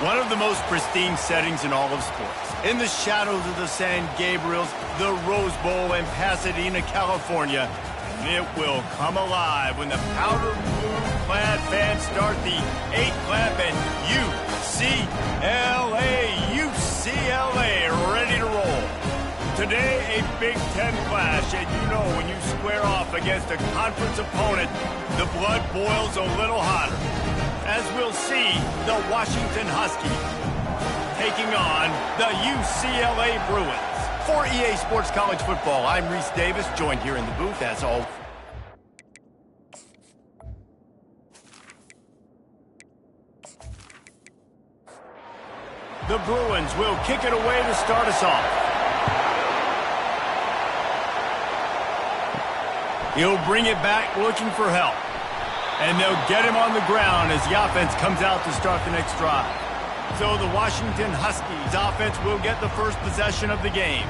One of the most pristine settings in all of sports. In the shadows of the San Gabriels, the Rose Bowl in Pasadena, California, it will come alive when the powder blue-clad fans start the 8-clap and UCLA ready to roll. Today, a Big Ten clash, and you know when you square off against a conference opponent, the blood boils a little hotter. As we'll see, the Washington Huskies taking on the UCLA Bruins. For EA Sports College Football, I'm Reese Davis, joined here in the booth as always. The Bruins will kick it away to start us off. He'll bring it back looking for help. And they'll get him on the ground as the offense comes out to start the next drive. So the Washington Huskies offense will get the first possession of the game.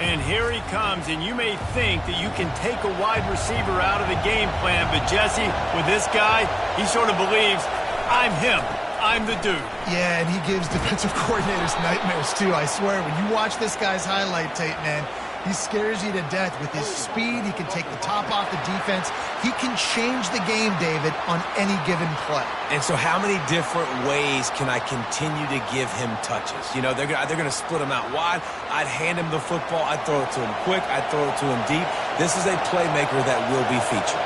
And here he comes, and you may think that you can take a wide receiver out of the game plan, but Jesse, with this guy, he sort of believes, I'm him. I'm the dude. Yeah, and he gives defensive coordinators nightmares, too. I swear, when you watch this guy's highlight tape, man, he scares you to death with his speed. He can take the top off the defense. He can change the game, David, on any given play. And so how many different ways can I continue to give him touches? You know, they're going to split him out wide. I'd hand him the football. I'd throw it to him quick. I'd throw it to him deep. This is a playmaker that will be featured.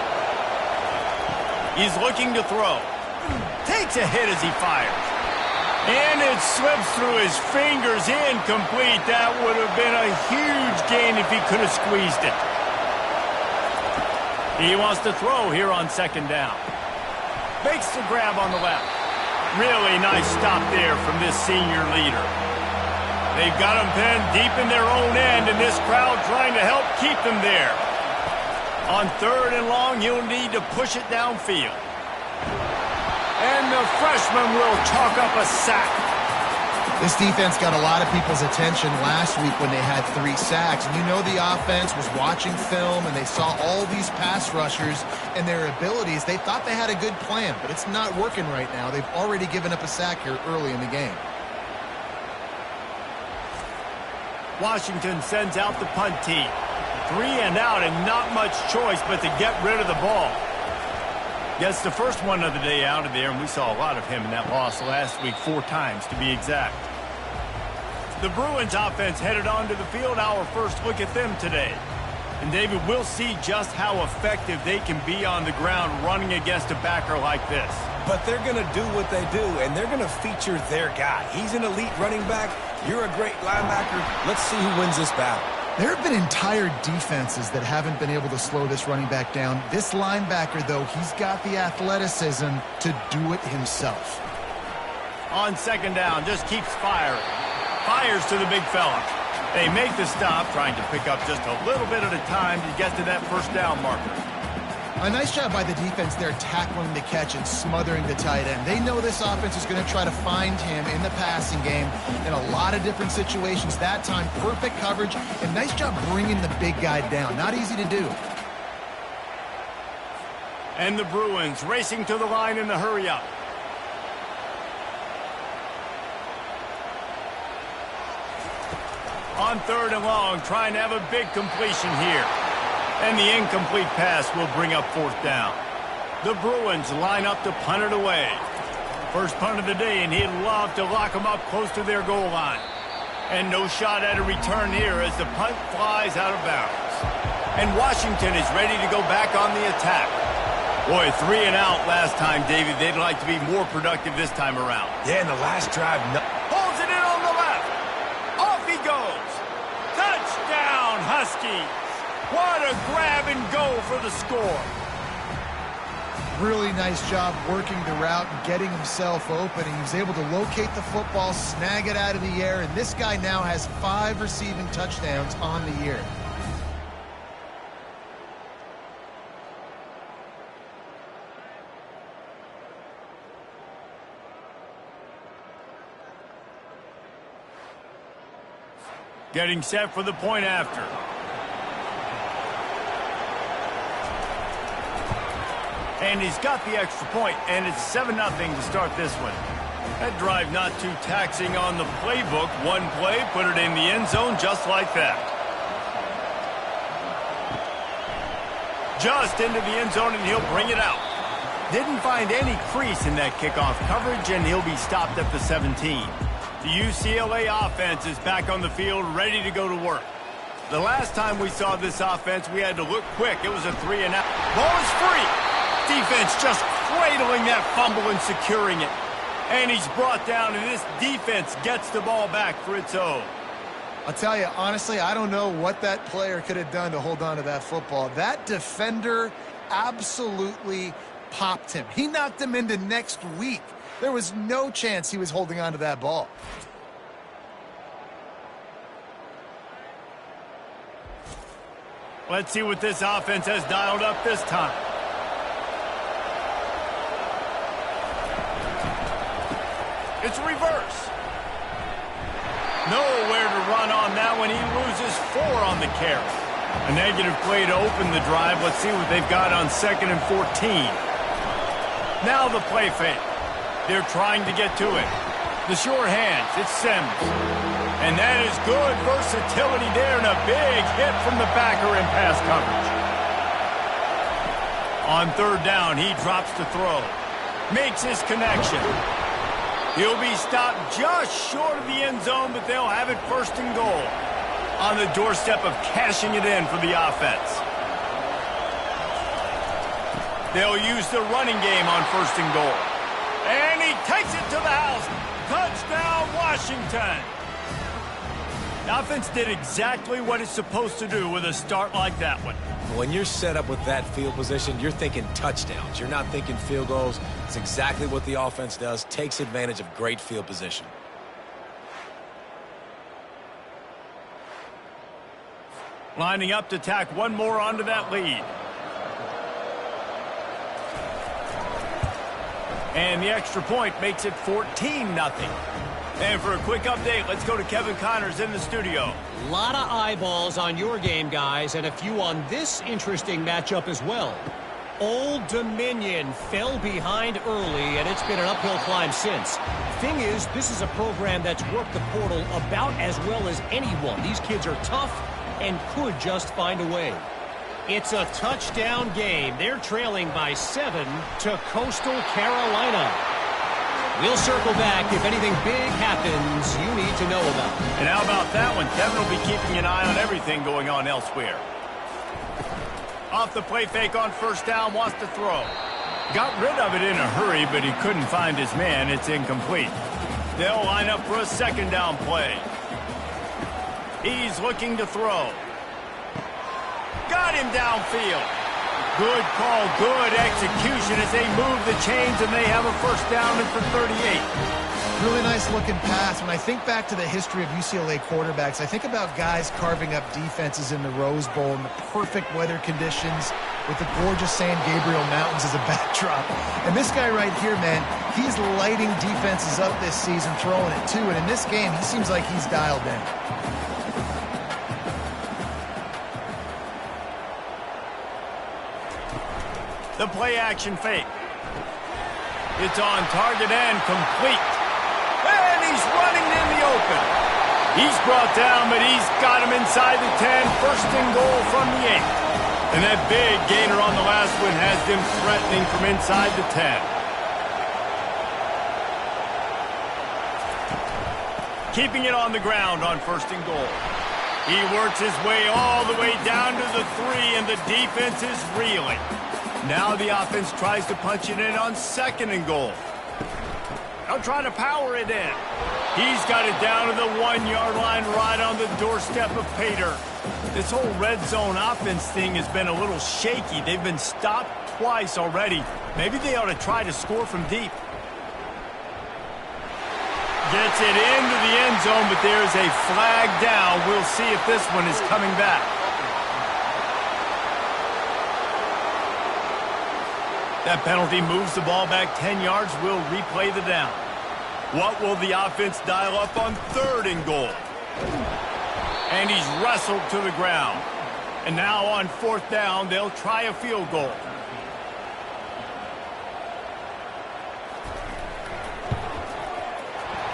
He's looking to throw. Takes a hit as he fires. And it slips through his fingers, incomplete. That would have been a huge gain if he could have squeezed it. He wants to throw here on second down. Makes the grab on the left. Really nice stop there from this senior leader. They've got him pinned deep in their own end, and this crowd trying to help keep them there. On third and long, he'll need to push it downfield. And the freshman will chalk up a sack. This defense got a lot of people's attention last week when they had 3 sacks. And you know the offense was watching film, and they saw all these pass rushers and their abilities. They thought they had a good plan, but it's not working right now. They've already given up a sack here early in the game. Washington sends out the punt team. 3 and out, and not much choice but to get rid of the ball. Gets the first one of the day out of there, and we saw a lot of him in that loss last week, 4 times to be exact. The Bruins offense headed onto the field. Our first look at them today. And David, we'll see just how effective they can be on the ground running against a backer like this. But they're going to do what they do, and they're going to feature their guy. He's an elite running back. You're a great linebacker. Let's see who wins this battle. There have been entire defenses that haven't been able to slow this running back down. This linebacker, though, he's got the athleticism to do it himself. On second down, just keeps firing. Fires to the big fella. They make the stop, trying to pick up just a little bit at a time to get to that first down marker. A nice job by the defense there tackling the catch and smothering the tight end. They know this offense is going to try to find him in the passing game in a lot of different situations. That time, perfect coverage, and nice job bringing the big guy down. Not easy to do. And the Bruins racing to the line in the hurry-up. On third and long, trying to have a big completion here. And the incomplete pass will bring up fourth down. The Bruins line up to punt it away. First punt of the day, and he'd love to lock them up close to their goal line. And no shot at a return here as the punt flies out of bounds. And Washington is ready to go back on the attack. Boy, 3 and out last time, David. They'd like to be more productive this time around. Yeah, in the last drive. Holds it in on the left. skis. What a grab and go for the score. Really nice job working the route and getting himself open. He was able to locate the football, snag it out of the air, and this guy now has 5 receiving touchdowns on the year. Getting set for the point after. And he's got the extra point, and it's 7-0 to start this one. That drive not too taxing on the playbook. One play, put it in the end zone just like that. Just into the end zone, and he'll bring it out. Didn't find any crease in that kickoff coverage, and he'll be stopped at the 17. The UCLA offense is back on the field, ready to go to work. The last time we saw this offense, we had to look quick. It was a 3-and-out. Ball is free. Defense just cradling that fumble and securing it. And he's brought down, and this defense gets the ball back for its own. I'll tell you, honestly, I don't know what that player could have done to hold on to that football. That defender absolutely popped him. He knocked him into next week. There was no chance he was holding on to that ball. Let's see what this offense has dialed up this time. It's reverse. Nowhere to run on that one. He loses 4 on the carry. A negative play to open the drive. Let's see what they've got on 2nd and 14. Now the play fake. They're trying to get to it. The short hands. It's Sims. And that is good versatility there and a big hit from the backer in pass coverage. On 3rd down, he drops to throw. Makes his connection. He'll be stopped just short of the end zone, but they'll have it 1st and goal. On the doorstep of cashing it in for the offense. They'll use the running game on 1st and goal. And he takes it to the house. Touchdown, Washington. The offense did exactly what it's supposed to do with a start like that one. When you're set up with that field position, you're thinking touchdowns. You're not thinking field goals. It's exactly what the offense does. Takes advantage of great field position. Lining up to tack one more onto that lead. And the extra point makes it 14-0. And for a quick update, let's go to Kevin Connors in the studio. A lot of eyeballs on your game, guys, and a few on this interesting matchup as well. Old Dominion fell behind early, and it's been an uphill climb since. Thing is, this is a program that's worked the portal about as well as anyone. These kids are tough and could just find a way. It's a touchdown game. They're trailing by 7 to Coastal Carolina. We'll circle back if anything big happens you need to know about. And how about that one? Kevin will be keeping an eye on everything going on elsewhere. Off the play fake on 1st down, wants to throw. Got rid of it in a hurry, but he couldn't find his man. It's incomplete. They'll line up for a 2nd down play. He's looking to throw. Got him downfield. Good call, good execution as they move the chains and they have a 1st down and for 38. Really nice looking pass. When I think back to the history of UCLA quarterbacks, I think about guys carving up defenses in the Rose Bowl in the perfect weather conditions with the gorgeous San Gabriel Mountains as a backdrop. And this guy right here, man, he's lighting defenses up this season, throwing it too. And in this game, he seems like he's dialed in. The play action fake. It's on target and complete. And he's running in the open. He's brought down, but he's got him inside the 10. 1st and goal from the 8. And that big gainer on the last one has them threatening from inside the 10. Keeping it on the ground on 1st and goal. He works his way all the way down to the 3, and the defense is reeling. Now the offense tries to punch it in on 2nd and goal. They'll try to power it in. He's got it down to the 1-yard line right on the doorstep of pay dirt. This whole red zone offense thing has been a little shaky. They've been stopped twice already. Maybe they ought to try to score from deep. Gets it into the end zone, but there's a flag down. We'll see if this one is coming back. That penalty moves the ball back 10 yards. We'll replay the down. What will the offense dial up on 3rd and goal? And he's wrestled to the ground. And now on 4th down, they'll try a field goal.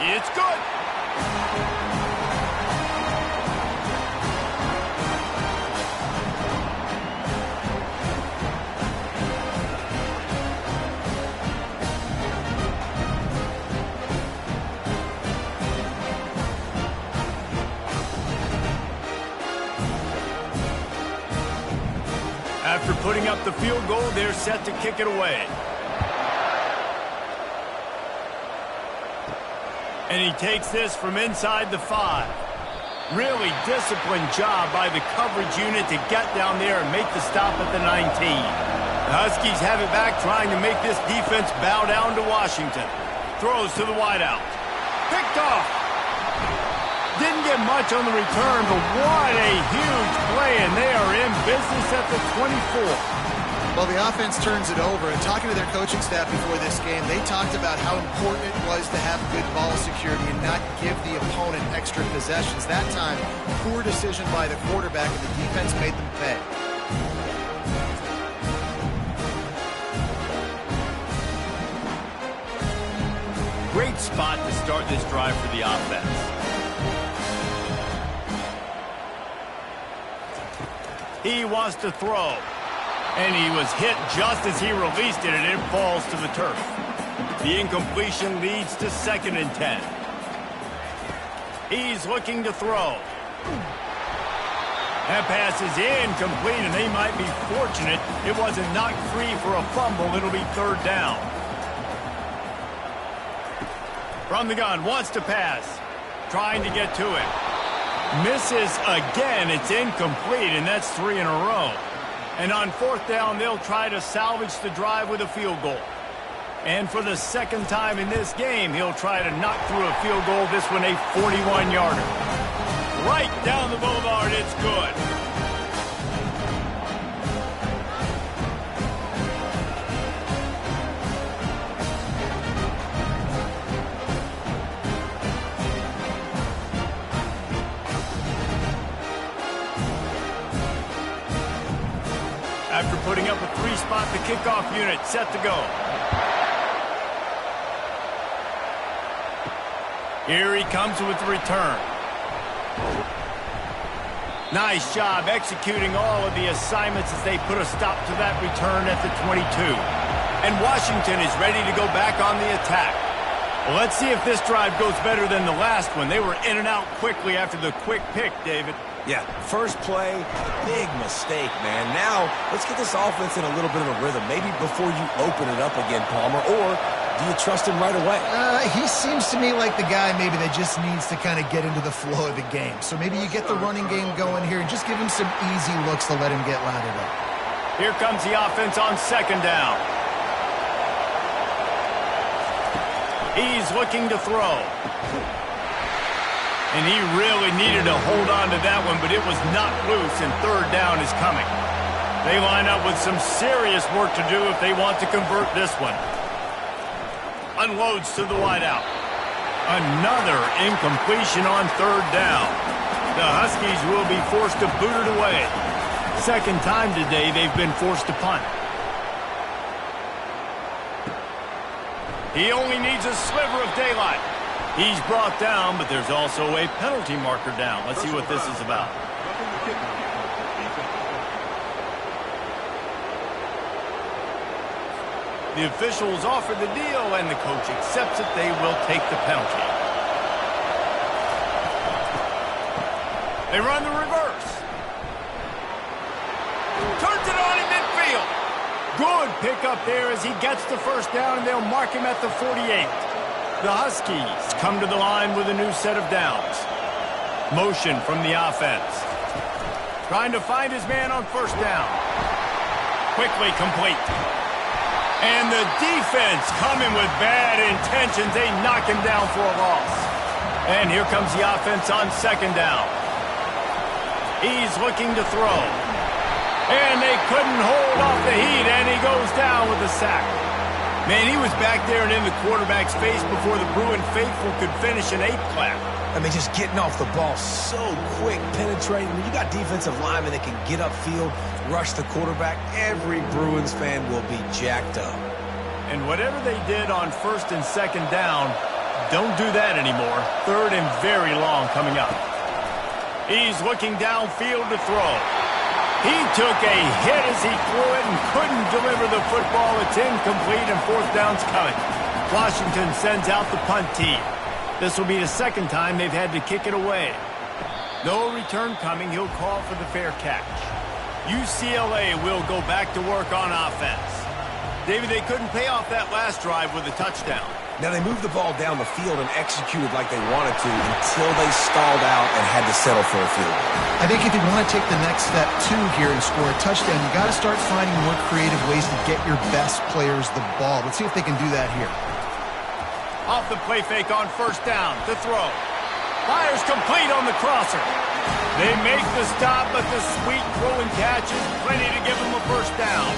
It's good. After putting up the field goal, they're set to kick it away. And he takes this from inside the 5. Really disciplined job by the coverage unit to get down there and make the stop at the 19. The Huskies have it back, trying to make this defense bow down to Washington. Throws to the wideout. Picked off. Didn't get much on the return, but what a huge play, and they are in business at the 24. Well, the offense turns it over, and talking to their coaching staff before this game, they talked about how important it was to have good ball security and not give the opponent extra possessions. That time, poor decision by the quarterback, and the defense made them pay. Great spot to start this drive for the offense. He wants to throw. And he was hit just as he released it, and it falls to the turf. The incompletion leads to 2nd and 10. He's looking to throw. That pass is incomplete, and they might be fortunate it wasn't knocked free for a fumble. It'll be 3rd down. From the gun, wants to pass. Trying to get to it. Misses again. It's incomplete, and that's 3 in a row. And on 4th down, they'll try to salvage the drive with a field goal. And for the 2nd time in this game, he'll try to knock through a field goal, this one a 41-yarder. Right down the boulevard, it's good. After putting up a 3-spot, the kickoff unit set to go. Here he comes with the return. Nice job executing all of the assignments as they put a stop to that return at the 22. And Washington is ready to go back on the attack. Well, let's see if this drive goes better than the last one. They were in and out quickly after the quick pick, David. Yeah, first play, big mistake, man. Now, let's get this offense in a little bit of a rhythm. Maybe before you open it up again, Palmer, or do you trust him right away? He seems to me like the guy maybe that just needs to kind of get into the flow of the game. So maybe you get the running game going here and just give him some easy looks to let him get lathered up. Here comes the offense on 2nd down. He's looking to throw. And he really needed to hold on to that one, but it was not loose, and 3rd down is coming. They line up with some serious work to do if they want to convert this one. Unloads to the wideout. Another incompletion on 3rd down. The Huskies will be forced to boot it away. 2nd time today they've been forced to punt. He only needs a sliver of daylight. He's brought down, but there's also a penalty marker down. Let's see what this is about. The officials offer the deal, and the coach accepts it. They will take the penalty. They run the reverse. Turns it on in midfield. Good pickup there as he gets the 1st down, and they'll mark him at the 48. The Huskies come to the line with a new set of downs. Motion from the offense. Trying to find his man on first down. Quickly complete. And the defense coming with bad intentions. They knock him down for a loss. And here comes the offense on second down. He's looking to throw. And they couldn't hold off the heat, and he goes down with a sack. Man, he was back there and in the quarterback's face before the Bruin faithful could finish an 8 clap. I mean, just getting off the ball so quick, penetrating. When you got defensive linemen that can get upfield, rush the quarterback, every Bruins fan will be jacked up. And whatever they did on first and second down, don't do that anymore. Third and very long coming up. He's looking downfield to throw. He took a hit as he threw it and couldn't deliver the football. It's incomplete and fourth down's coming. Washington sends out the punt team. This will be the second time they've had to kick it away. No return coming. He'll call for the fair catch. UCLA will go back to work on offense. David, they couldn't pay off that last drive with a touchdown. Now, they moved the ball down the field and executed like they wanted to until they stalled out and had to settle for a field goal. I think if you want to take the next step, too, here and score a touchdown, you got to start finding more creative ways to get your best players the ball. Let's see if they can do that here. Off the play fake on first down to throw. Fires complete on the crosser. They make the stop, but the sweet throw and catch is plenty to give them a first down.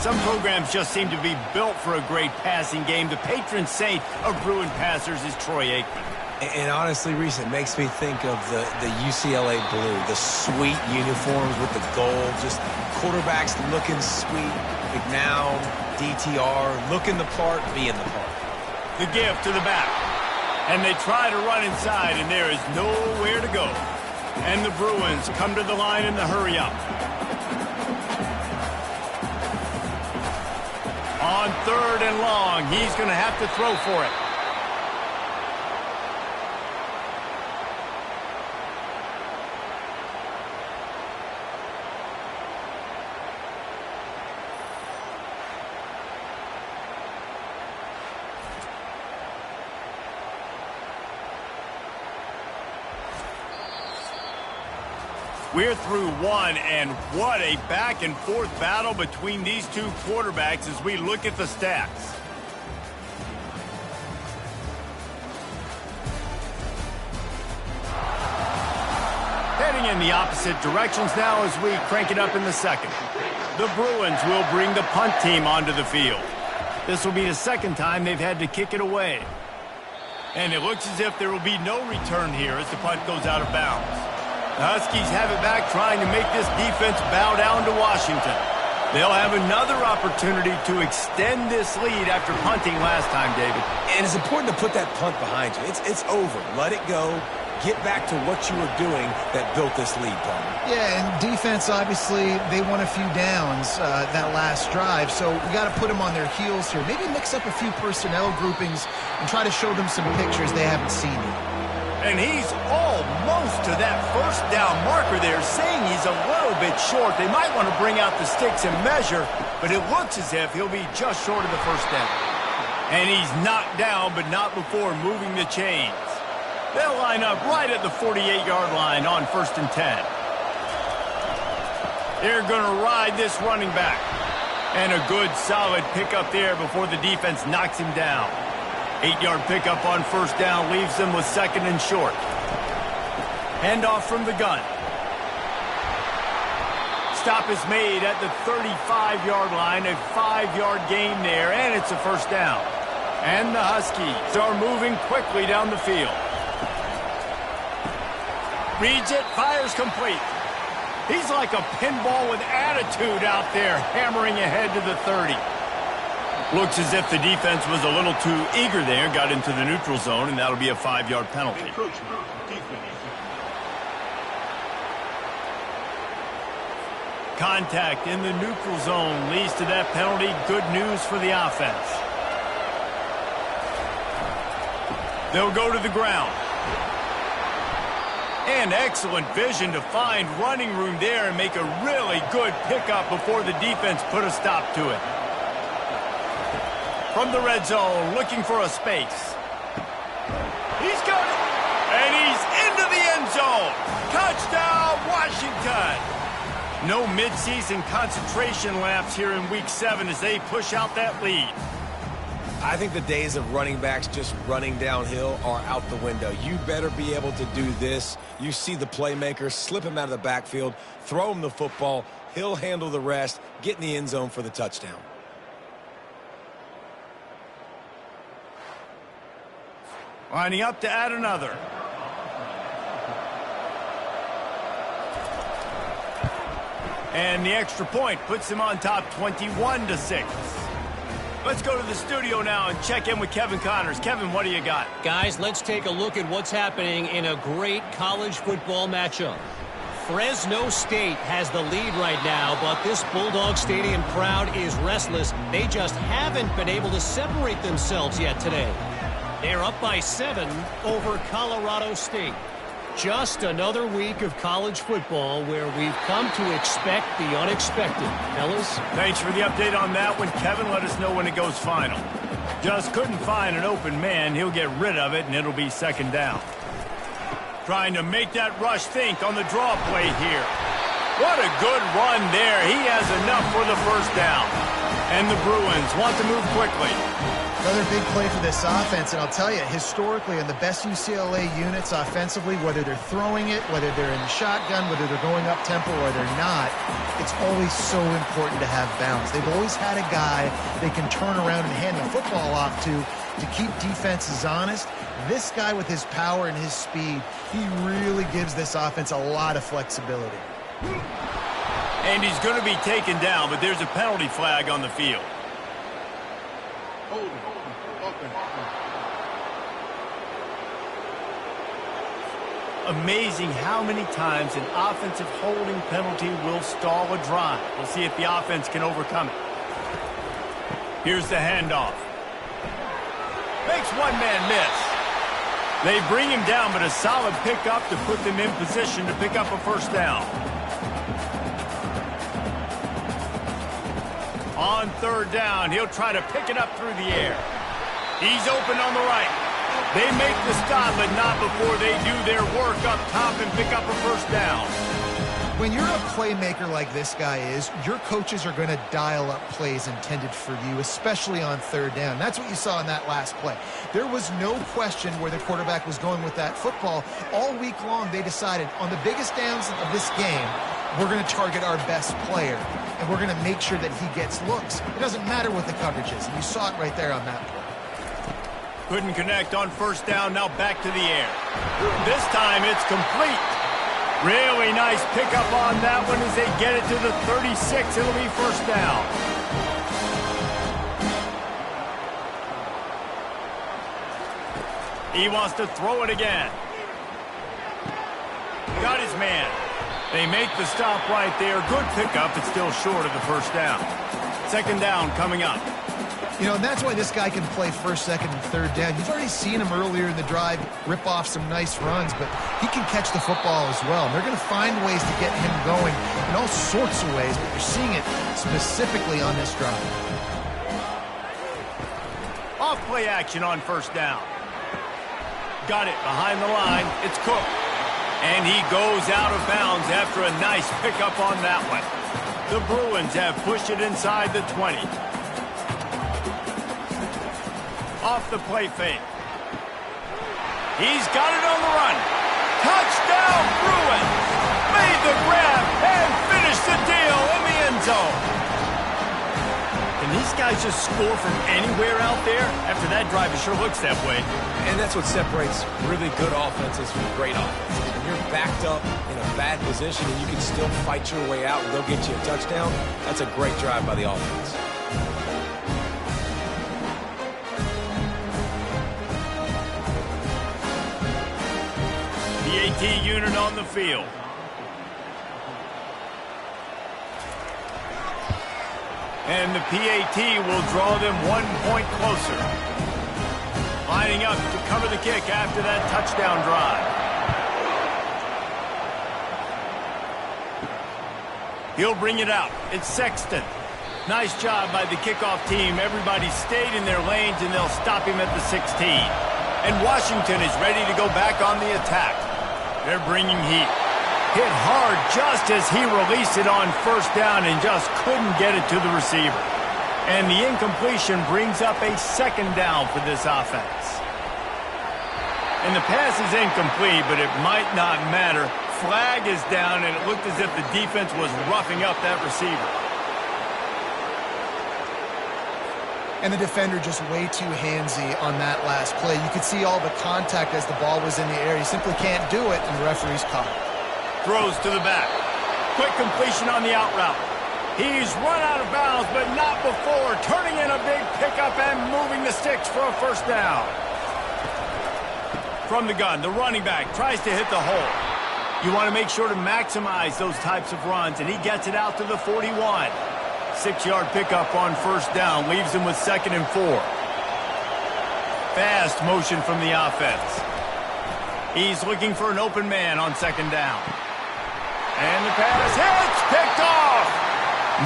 Some programs just seem to be built for a great passing game. The patron saint of Bruin passers is Troy Aikman. And honestly, Reese, it makes me think of the UCLA blue, the sweet uniforms with the gold, just quarterbacks looking sweet, McNown, DTR, looking the part, being the part. The give to the back. And they try to run inside, and there is nowhere to go. And the Bruins come to the line in the hurry-up. On third and long, he's going to have to throw for it. We're through one, and what a back-and-forth battle between these two quarterbacks as we look at the stats. Heading in the opposite directions now as we crank it up in the second. The Bruins will bring the punt team onto the field. This will be the second time they've had to kick it away. And it looks as if there will be no return here as the punt goes out of bounds. The Huskies have it back, trying to make this defense bow down to Washington. They'll have another opportunity to extend this lead after punting last time, David. And it's important to put that punt behind you. It's over. Let it go. Get back to what you were doing that built this lead, Paul. Yeah, and defense, obviously, they won a few downs that last drive, so we got to put them on their heels here. Maybe mix up a few personnel groupings and try to show them some pictures they haven't seen yet. And he's almost to that first down marker there, saying he's a little bit short. They might want to bring out the sticks and measure, but it looks as if he'll be just short of the first down. And he's knocked down, but not before moving the chains. They'll line up right at the 48-yard line on first and 10. They're going to ride this running back. And a good, solid pickup there before the defense knocks him down. 8-yard pickup on first down leaves them with second and short. Handoff from the gun. Stop is made at the 35-yard line, a 5-yard gain there, and it's a first down. And the Huskies are moving quickly down the field. Reads it, fires complete. He's like a pinball with attitude out there, hammering ahead to the 30. Looks as if the defense was a little too eager there, got into the neutral zone, and that'll be a 5-yard penalty. Contact in the neutral zone leads to that penalty. Good news for the offense. They'll go to the ground. And excellent vision to find running room there and make a really good pickup before the defense put a stop to it. From the red zone, looking for a space. No midseason concentration laps here in Week 7 as they push out that lead. I think the days of running backs just running downhill are out the window. You better be able to do this. You see the playmaker, slip him out of the backfield, throw him the football. He'll handle the rest, get in the end zone for the touchdown. Lining up to add another. And the extra point puts him on top 21-6. Let's go to the studio now and check in with Kevin Connors. Kevin, what do you got? Guys, let's take a look at what's happening in a great college football matchup. Fresno State has the lead right now, but this Bulldog Stadium crowd is restless. They just haven't been able to separate themselves yet today. They're up by 7 over Colorado State. Just another week of college football where we've come to expect the unexpected. Fellas? Thanks for the update on that one, Kevin. Let us know when it goes final. Just couldn't find an open man. He'll get rid of it, and it'll be second down. Trying to make that rush think on the draw play here. What a good run there. He has enough for the first down. And the Bruins want to move quickly. Another big play for this offense, and I'll tell you, historically, in the best UCLA units offensively, whether they're throwing it, whether they're in the shotgun, whether they're going up-tempo or they're not, it's always so important to have balance. They've always had a guy they can turn around and hand the football off to keep defenses honest. This guy with his power and his speed, he really gives this offense a lot of flexibility. And he's going to be taken down, but there's a penalty flag on the field. Amazing how many times an offensive holding penalty will stall a drive. We'll see if the offense can overcome it. Here's the handoff. Makes one man miss. They bring him down, but a solid pickup to put them in position to pick up a first down. On third down, he'll try to pick it up through the air. He's open on the right. They make the stop, but not before they do their work up top and pick up a first down. When you're a playmaker like this guy is, your coaches are going to dial up plays intended for you, especially on third down. That's what you saw in that last play. There was no question where the quarterback was going with that football. All week long, they decided on the biggest downs of this game, we're going to target our best player, and we're going to make sure that he gets looks. It doesn't matter what the coverage is, and you saw it right there on that play. Couldn't connect on first down, now back to the air. This time it's complete. Really nice pickup on that one as they get it to the 36. It'll be first down. He wants to throw it again. Got his man. They make the stop right there. Good pickup, but still short of the first down. Second down coming up. You know, and that's why this guy can play first, second, and third down. You've already seen him earlier in the drive rip off some nice runs, but he can catch the football as well. And they're going to find ways to get him going in all sorts of ways, but you're seeing it specifically on this drive. Off play action on first down. Got it behind the line. It's Cook. And he goes out of bounds after a nice pickup on that one. The Bruins have pushed it inside the 20. Off the play fake. He's got it on the run. Touchdown, Bruins! Made the grab and finished the deal in the end zone. Can these guys just score from anywhere out there? After that drive, it sure looks that way. And that's what separates really good offenses from great offenses. When you're backed up in a bad position and you can still fight your way out and they'll get you a touchdown, that's a great drive by the offense. PAT unit on the field. And the PAT will draw them 1 point closer. Lining up to cover the kick after that touchdown drive. He'll bring it out. It's Sexton. Nice job by the kickoff team. Everybody stayed in their lanes, and they'll stop him at the 16. And Washington is ready to go back on the attack. They're bringing heat. Hit hard just as he released it on first down and just couldn't get it to the receiver. And the incompletion brings up a second down for this offense. And the pass is incomplete, but it might not matter. Flag is down, and it looked as if the defense was roughing up that receiver. And the defender just way too handsy on that last play. You could see all the contact as the ball was in the air. He simply can't do it, and the referee's caught it. Throws to the back. Quick completion on the out route. He's run out of bounds, but not before turning in a big pickup and moving the sticks for a first down. From the gun, the running back tries to hit the hole. You want to make sure to maximize those types of runs, and he gets it out to the 41. 6-yard pickup on first down leaves him with 2nd and 4. Fast motion from the offense. He's looking for an open man on 2nd down. And the pass hits, picked off.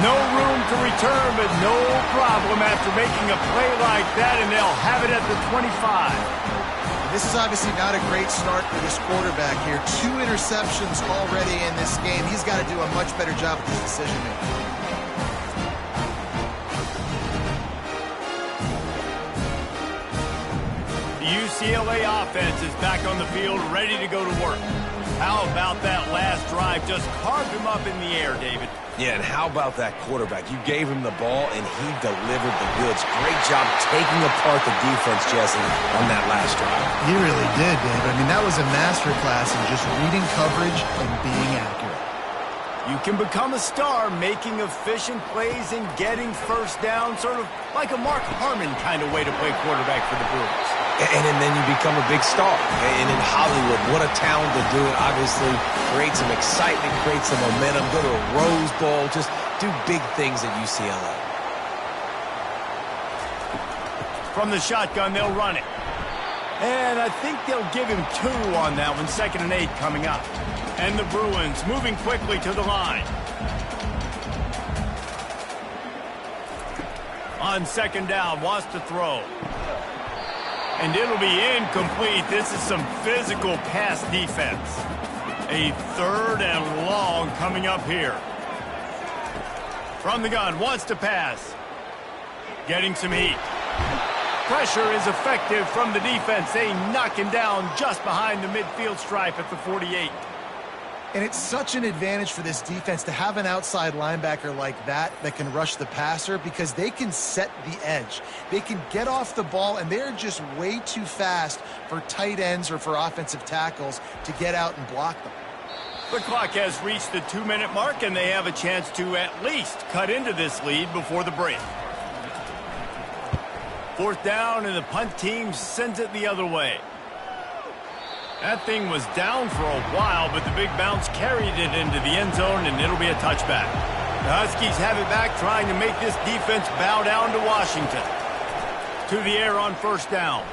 No room to return, but no problem after making a play like that, and they'll have it at the 25. This is obviously not a great start for this quarterback here. 2 interceptions already in this game. He's got to do a much better job with his decision-making. The UCLA offense is back on the field, ready to go to work. How about that last drive? Just carved him up in the air, David. Yeah, and how about that quarterback? You gave him the ball, and he delivered the goods. Great job taking apart the defense, Jesse, on that last drive. He really did, David. I mean, that was a masterclass in just reading coverage and being accurate. You can become a star making efficient plays and getting first down, sort of like a Mark Harmon kind of way to play quarterback for the Brewers. And then you become a big star. And in Hollywood, what a talent to do it. Obviously, create some excitement, create some momentum, go to a Rose Bowl, just do big things at UCLA. From the shotgun, they'll run it. And I think they'll give him 2 on that one, 2nd and 8 coming up. And the Bruins moving quickly to the line. On 2nd down, wants to throw. And it'll be incomplete. This is some physical pass defense. A 3rd and long coming up here. From the gun, wants to pass. Getting some heat. Pressure is effective from the defense. They knock him down just behind the midfield stripe at the 48. And it's such an advantage for this defense to have an outside linebacker like that can rush the passer because they can set the edge. They can get off the ball, and they're just way too fast for tight ends or for offensive tackles to get out and block them. The clock has reached the 2-minute mark, and they have a chance to at least cut into this lead before the break. 4th down, and the punt team sends it the other way. That thing was down for a while, but the big bounce carried it into the end zone, and it'll be a touchback. The Huskies have it back, trying to make this defense bow down to Washington. To the air on first down.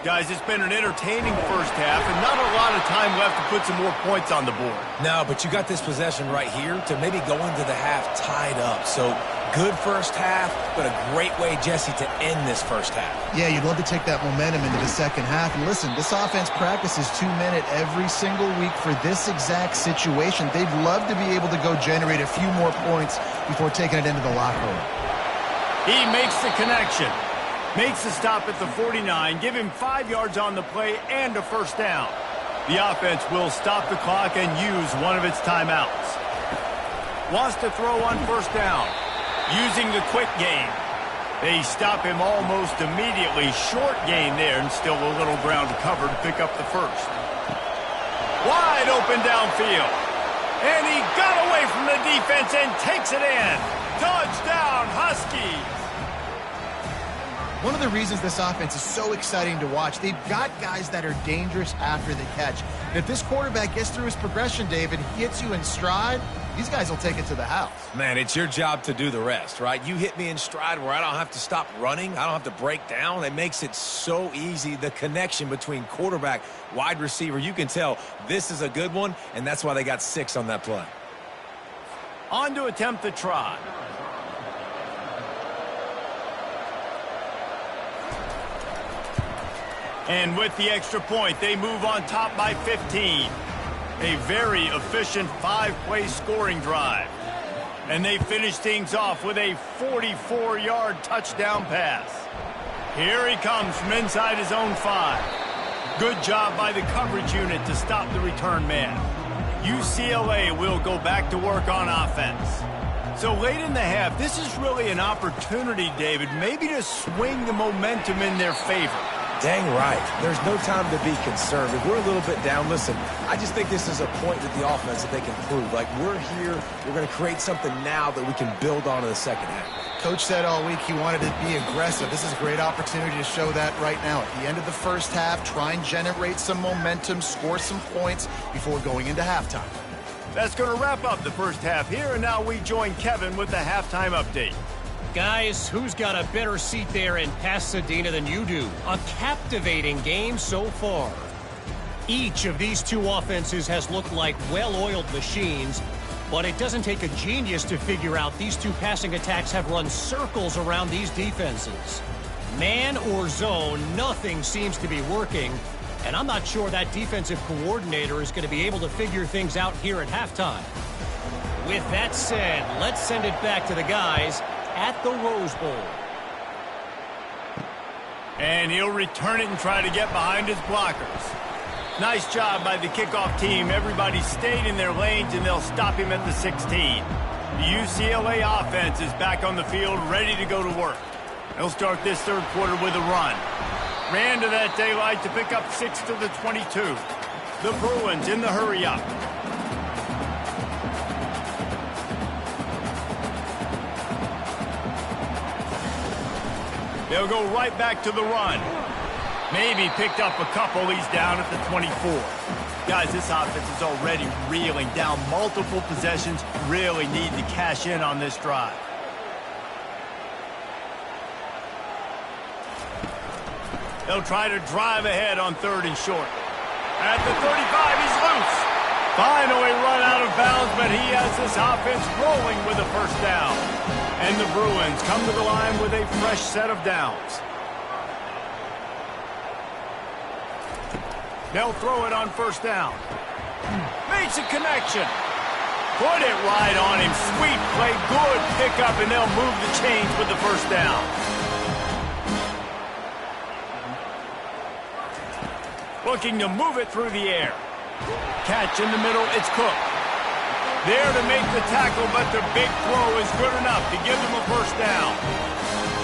Guys, it's been an entertaining first half, and not a lot of time left to put some more points on the board. No, but you got this possession right here to maybe go into the half tied up. So good first half, but a great way, Jesse, to end this first half. Yeah, you'd love to take that momentum into the second half. And listen, this offense practices 2-minute every single week for this exact situation. They'd love to be able to go generate a few more points before taking it into the locker room. He makes the connection. Makes the stop at the 49, give him 5 yards on the play and a first down. The offense will stop the clock and use one of its timeouts. Wants to throw on first down, using the quick game. They stop him almost immediately. Short gain there, and still a little ground to cover to pick up the first. Wide open downfield. And he got away from the defense and takes it in. Touchdown, Huskies. One of the reasons this offense is so exciting to watch, they've got guys that are dangerous after the catch. And if this quarterback gets through his progression, David, he hits you in stride, these guys will take it to the house. Man, it's your job to do the rest, right? You hit me in stride where I don't have to stop running. I don't have to break down. It makes it so easy. The connection between quarterback, wide receiver, you can tell this is a good one, and that's why they got 6 on that play. On to attempt the try. And with the extra point, they move on top by 15. A very efficient 5-play scoring drive. And they finish things off with a 44-yard touchdown pass. Here he comes from inside his own 5. Good job by the coverage unit to stop the return man. UCLA will go back to work on offense. So late in the half, this is really an opportunity, David, maybe to swing the momentum in their favor. Dang right. There's no time to be concerned. If we're a little bit down, listen, I just think this is a point with the offense that they can prove. Like, we're here, we're going to create something now that we can build on in the second half. Coach said all week he wanted to be aggressive. This is a great opportunity to show that right now. At the end of the first half, try and generate some momentum, score some points before going into halftime. That's going to wrap up the first half here, and now we join Kevin with the halftime update. Guys, who's got a better seat there in Pasadena than you do? A captivating game so far. Each of these two offenses has looked like well-oiled machines, but it doesn't take a genius to figure out these two passing attacks have run circles around these defenses. Man or zone, nothing seems to be working, and I'm not sure that defensive coordinator is going to be able to figure things out here at halftime. With that said, let's send it back to the guys at the Rose Bowl. And he'll return it and try to get behind his blockers. Nice job by the kickoff team. Everybody stayed in their lanes, and they'll stop him at the 16. The UCLA offense is back on the field, ready to go to work. They'll start this third quarter with a run. Ran to that daylight to pick up 6 to the 22. The Bruins in the hurry-up. They'll go right back to the run. Maybe picked up a couple. He's down at the 24. Guys, this offense is already reeling down multiple possessions. Really need to cash in on this drive. They'll try to drive ahead on 3rd and short. At the 35, he's loose. Finally run out of bounds, but he has this offense rolling with a first down. And the Bruins come to the line with a fresh set of downs. They'll throw it on first down. Makes a connection. Put it right on him. Sweet play, good pickup, and they'll move the chains with the first down. Looking to move it through the air. Catch in the middle, it's Cook. There to make the tackle, but the big throw is good enough to give them a first down.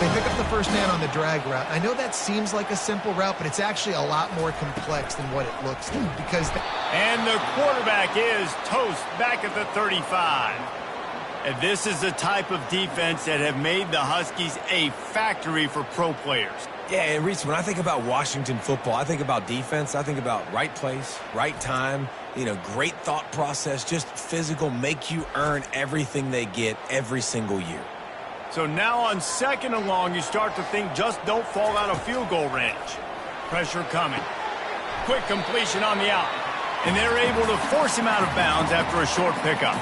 They pick up the first down on the drag route. I know that seems like a simple route, but it's actually a lot more complex than what it looks like. Because and the quarterback is toast back at the 35. And this is the type of defense that have made the Huskies a factory for pro players. Yeah, and Reese, when I think about Washington football, I think about defense. I think about right place, right time, great thought process, just physical, make you earn everything they get every single year. So now on 2nd and long, you start to think just don't fall out of field goal range. Pressure coming. Quick completion on the out. And they're able to force him out of bounds after a short pickup.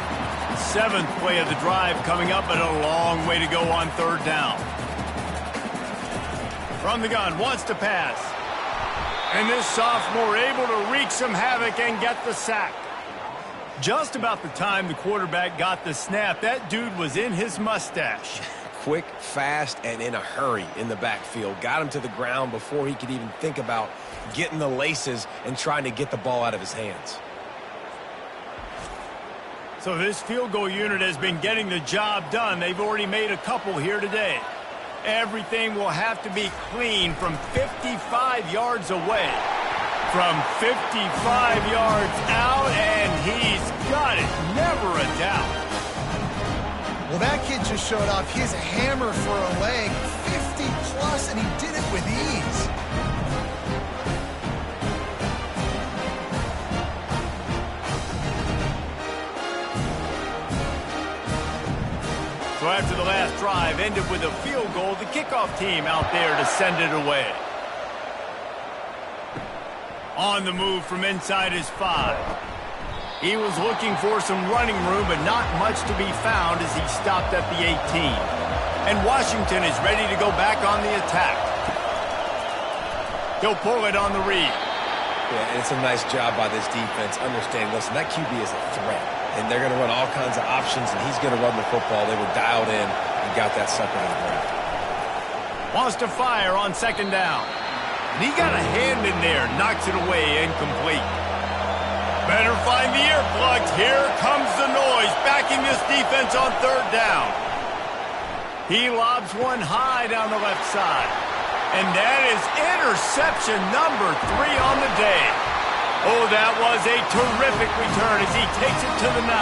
7th play of the drive coming up, but a long way to go on 3rd down. From the gun, wants to pass. And this sophomore able to wreak some havoc and get the sack. Just about the time the quarterback got the snap, that dude was in his mustache. Quick, fast, and in a hurry in the backfield. Got him to the ground before he could even think about getting the laces and trying to get the ball out of his hands. So this field goal unit has been getting the job done. They've already made a couple here today. Everything will have to be clean from 55 yards away. From 55 yards out, and he's got it. Never a doubt. Well, that kid just showed off his hammer for a leg. 50-plus, and he did it with ease. So after the last drive ended with a field goal, the kickoff team out there to send it away. On the move from inside his 5. He was looking for some running room, but not much to be found as he stopped at the 18. And Washington is ready to go back on the attack. He'll pull it on the read. Yeah, and it's a nice job by this defense. Understand, listen, that QB is a threat, and they're going to run all kinds of options, and he's going to run the football. They were dialed in and got that sucker to the ground. Wants to fire on second down. And he got a hand in there, knocks it away, incomplete. Better find the earplugs. Here comes the noise, backing this defense on third down. He lobs one high down the left side. And that is interception number 3 on the day. Oh, that was a terrific return as he takes it to the 9.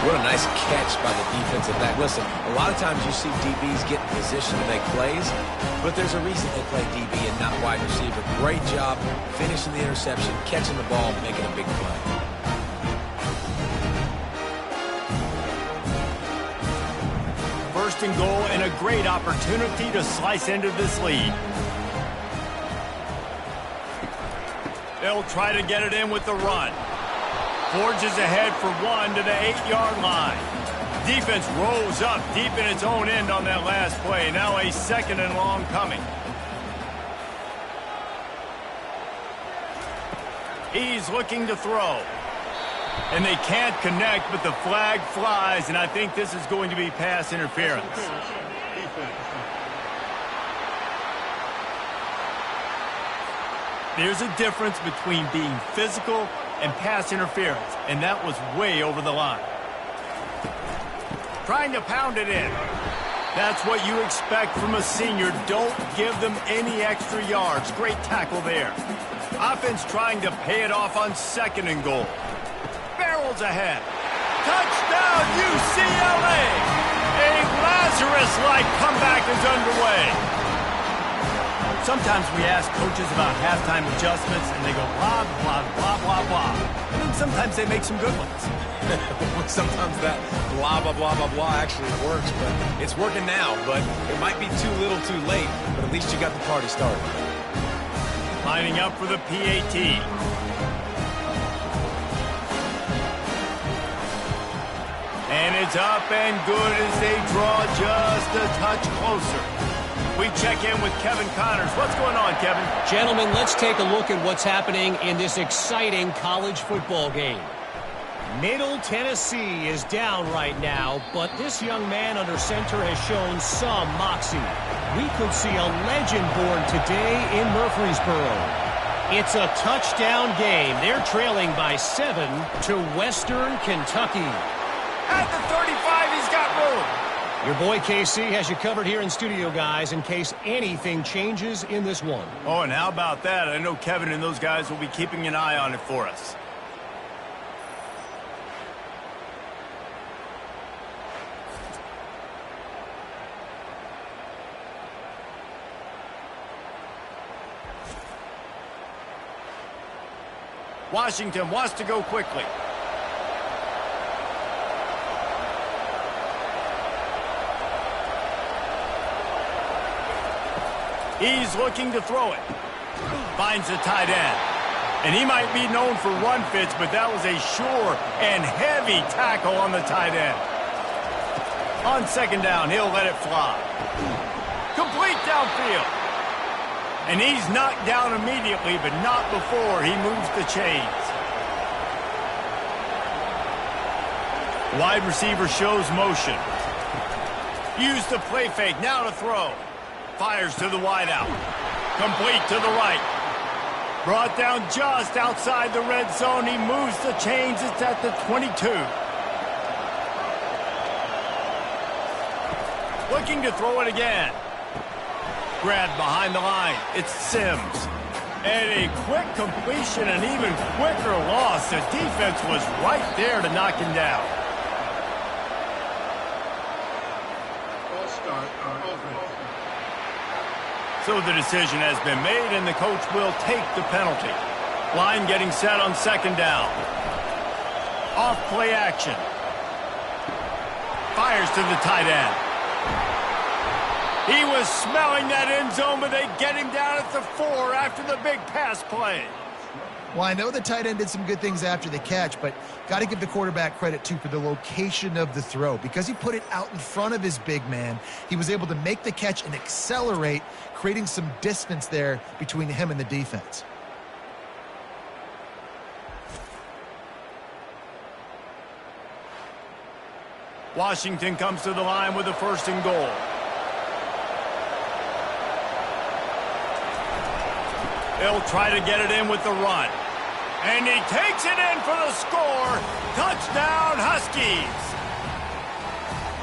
What a nice catch by the defensive back. Listen, a lot of times you see DBs get in position to make plays, but there's a reason they play DB and not wide receiver. Great job finishing the interception, catching the ball, making a big play. First and goal and a great opportunity to slice into this lead. They'll try to get it in with the run. Forges ahead for 1 to the 8-yard line. Defense rolls up deep in its own end on that last play. Now a second and long coming. He's looking to throw. And they can't connect, but the flag flies, and I think this is going to be pass interference. There's a difference between being physical and pass interference, and that was way over the line. Trying to pound it in. That's what you expect from a senior. Don't give them any extra yards. Great tackle there. Offense trying to pay it off on second and goal. Barrels ahead. Touchdown, UCLA! A Lazarus-like comeback is underway. Sometimes we ask coaches about halftime adjustments, and they go blah, blah, blah, blah, blah. And then sometimes they make some good ones. Sometimes that blah, blah, blah, blah, blah actually works, but it's working now. But it might be too little too late, but at least you got the party started. Lining up for the PAT. And it's up and good as they draw just a touch closer. We check in with Kevin Connors. What's going on, Kevin? Gentlemen, let's take a look at what's happening in this exciting college football game. Middle Tennessee is down right now, but this young man under center has shown some moxie. We could see a legend born today in Murfreesboro. It's a touchdown game. They're trailing by 7 to Western Kentucky. At the 35, he's got room. Your boy KC has you covered here in studio, guys, in case anything changes in this one. Oh, and how about that? I know Kevin and those guys will be keeping an eye on it for us. Washington wants to go quickly. He's looking to throw it. Finds the tight end. And he might be known for run fits, but that was a sure and heavy tackle on the tight end. On second down, he'll let it fly. Complete downfield. And he's knocked down immediately, but not before he moves the chains. Wide receiver shows motion. Use the play fake, now to throw. Fires to the wideout. Complete to the right. Brought down just outside the red zone. He moves the chains. It's at the 22. Looking to throw it again. Grabbed behind the line. It's Sims. And a quick completion, an even quicker loss. The defense was right there to knock him down. So the decision has been made, and the coach will take the penalty. Line getting set on second down. Off play action. Fires to the tight end. He was smelling that end zone, but they get him down at the 4 after the big pass play. Well, I know the tight end did some good things after the catch, but got to give the quarterback credit, too, for the location of the throw. Because he put it out in front of his big man, he was able to make the catch and accelerate, creating some distance there between him and the defense. Washington comes to the line with a 1st and goal. They'll try to get it in with the run. And he takes it in for the score. Touchdown, Huskies.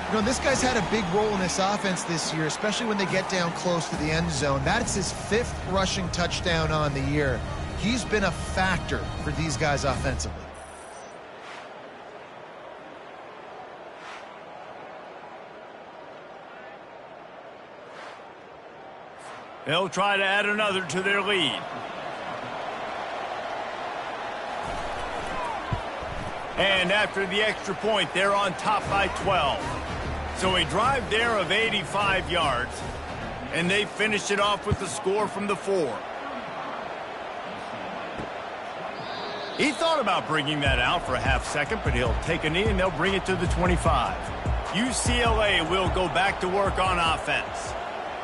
You know, this guy's had a big role in this offense this year, especially when they get down close to the end zone. That's his 5th rushing touchdown on the year. He's been a factor for these guys offensively. They'll try to add another to their lead. And after the extra point, they're on top by 12. So a drive there of 85 yards. And they finished it off with the score from the 4. He thought about bringing that out for a half second, but he'll take a knee and they'll bring it to the 25. UCLA will go back to work on offense.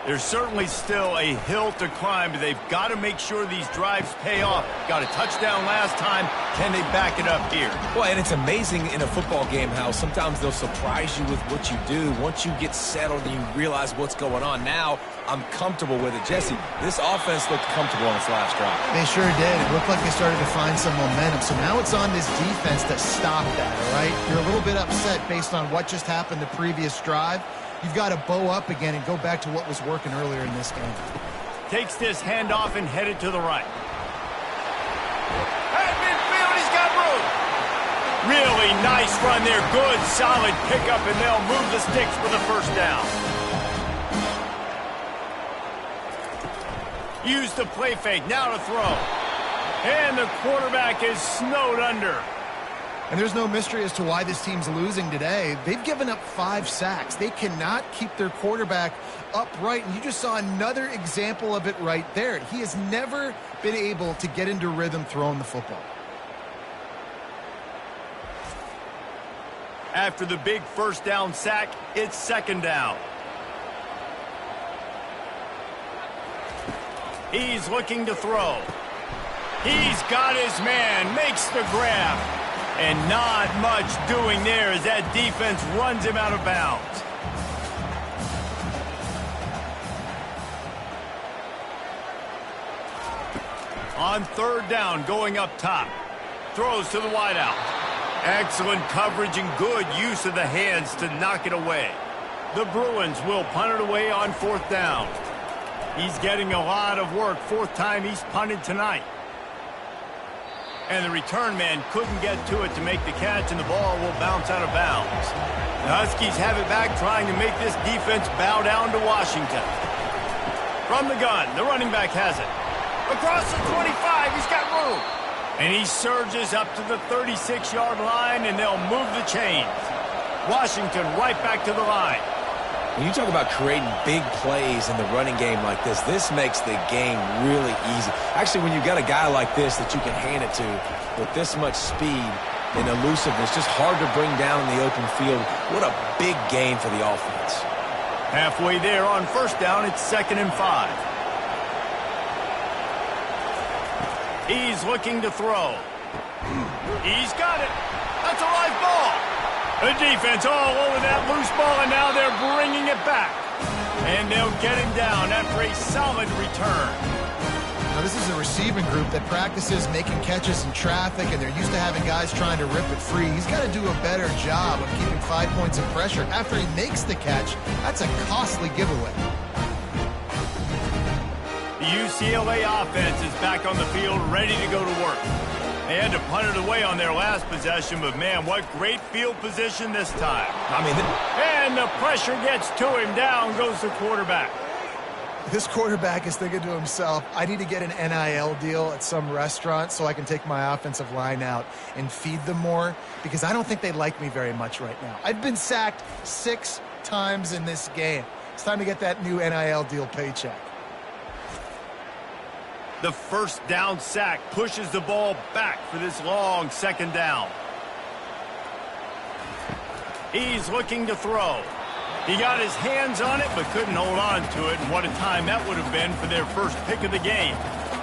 There's certainly still a hill to climb, but they've got to make sure these drives pay off. Got a touchdown last time. Can they back it up here? Well, and it's amazing in a football game how sometimes they'll surprise you with what you do. Once you get settled and you realize what's going on, now I'm comfortable with it. Jesse, this offense looked comfortable on its last drive. They sure did. It looked like they started to find some momentum. So now it's on this defense to stop that, all right? You're a little bit upset based on what just happened the previous drive. You've got to bow up again and go back to what was working earlier in this game. Takes this handoff and headed to the right. At midfield, he's got room. Really nice run there. Good, solid pickup, and they'll move the sticks for the 1st down. Use the play fake. Now to throw. And the quarterback is snowed under. And there's no mystery as to why this team's losing today. They've given up 5 sacks. They cannot keep their quarterback upright. And you just saw another example of it right there. He has never been able to get into rhythm throwing the football. After the big 1st down sack, it's 2nd down. He's looking to throw. He's got his man, makes the grab. And not much doing there as that defense runs him out of bounds. On 3rd down, going up top. Throws to the wideout. Excellent coverage and good use of the hands to knock it away. The Bruins will punt it away on 4th down. He's getting a lot of work. 4th time he's punted tonight. And the return man couldn't get to it to make the catch, and the ball will bounce out of bounds. The Huskies have it back, trying to make this defense bow down to Washington. From the gun, the running back has it. Across the 25, he's got room. And he surges up to the 36-yard line, and they'll move the chains. Washington right back to the line. When you talk about creating big plays in the running game like this makes the game really easy. Actually, when you've got a guy like this that you can hand it to with this much speed and elusiveness, just hard to bring down in the open field. What a big gain for the offense. Halfway there on 1st down, it's 2nd and 5. He's looking to throw. He's got it. That's a live ball. The defense all over that loose ball, and now they're bringing it back. And they'll get him down after a solid return. Now, this is a receiving group that practices making catches in traffic, and they're used to having guys trying to rip it free. He's got to do a better job of keeping 5 points of pressure. After he makes the catch, that's a costly giveaway. The UCLA offense is back on the field, ready to go to work. They had to punt it away on their last possession, but man, what great field position this time. And the pressure gets to him. Down goes the quarterback. This quarterback is thinking to himself, I need to get an NIL deal at some restaurant so I can take my offensive line out and feed them more, because I don't think they like me very much right now. I've been sacked 6 times in this game. It's time to get that new NIL deal paycheck. The 1st down sack pushes the ball back for this long 2nd down. He's looking to throw. He got his hands on it but couldn't hold on to it, and what a time that would have been for their first pick of the game.